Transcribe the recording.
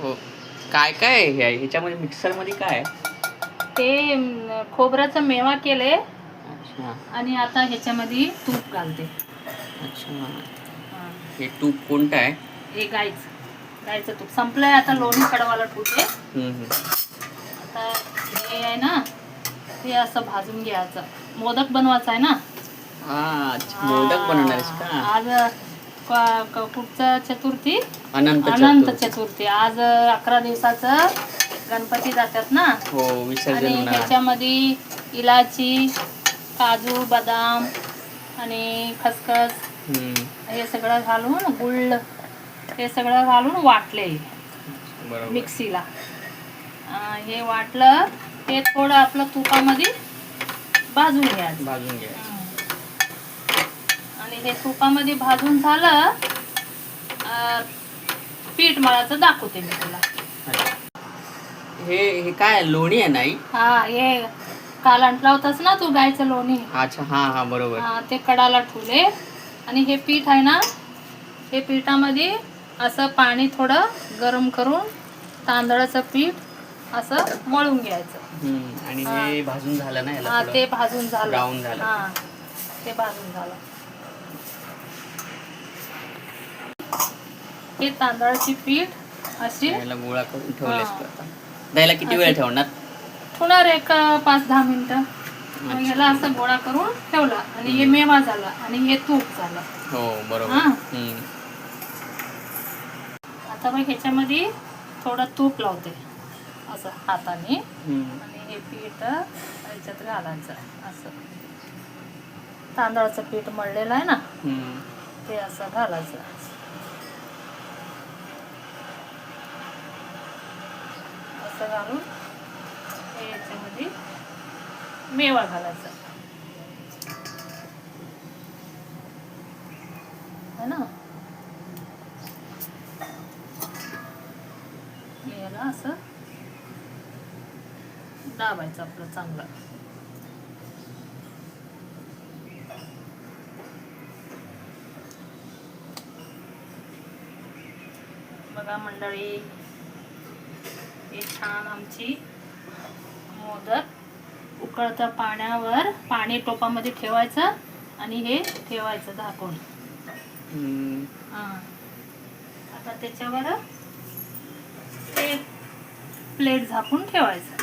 हो. काय काय आहे ह्याच्यामध्ये मिक्सरमध्ये काय आहे? ते खोबऱ्याचा मेवा केले अच्छा आणि आता ह्याच्यामध्ये तूप घालते. अच्छा. हा. हे तूप कोणतं आहे? हे गाईचं तूप संपलंय आता. लोणी कडवाला ठेवते. आता हे आहे ना, हे असं भाजून घ्यायचं. मोदक बनवायचा आहे ना. अच्छा मोदक बनवणार आहेस का? आज कुठचं चतुर्थी? अनंत चतुर्थी. आज 11 दिवसाचं गणपती जातात ना. हो विसर्जन आणि होणार. ह्याच्यामध्ये इलायची, काजू, बदाम आणि खसखस हे सगळं घालून, गुळ हे सगळं घालून वाटले बरोबर. मिक्सीला. हे वाटलं ते थोडं आपलं तुपामध्ये भाजून घ्यायचं. आणि हे तुपामध्ये भाजून झालं, पीठ मळाचं दाखवते मी तुला. हे काय लोणी आहे नाही? हा, हे काल आणला होतास ना तू गायचं लोणी. अच्छा हा बरोबर. ते कडाला ठेवले. आणि हे पीठ आहे ना, हे पिठामध्ये असं पाणी थोडं गरम करून तांदळाचं पीठ असं मळून घ्यायचं. आणि हे भाजून झालं ना याला? हा, ते भाजून झालं. ब्राऊन झालं. हा, ते भाजून झालं. हे तांदळाची पीठ अशी याला गोळा करून ठेवलेस का आता? याला किती वेळ ठेवणार? ठेवणार एक 5-10 मिनिटं. मग ह्याला असं गोळा करून ठेवला. आणि हे मेवा झाला आणि हे तूप झालं. हो बरोबर. आता मग ह्याच्यामध्ये थोडं तूप लावते असं हाताने. आणि हे पीठ ह्याच्यात घालायचं असं. तांदळाचं पीठ मळलेलं आहे ना, ते असं घालायचं. असं घालून हे ह्याच्यामध्ये मेवा घालायचा है ना. याला असं दाबायचं आपलं चांगलं. बघा मंडळी, हे छान आमची मोदक उकळत्या पाण्यावर, पाणी टोपामध्ये ठेवायचं आणि हे ठेवायचं झाकून. आता त्याच्यावर एक प्लेट झाकून ठेवायचं.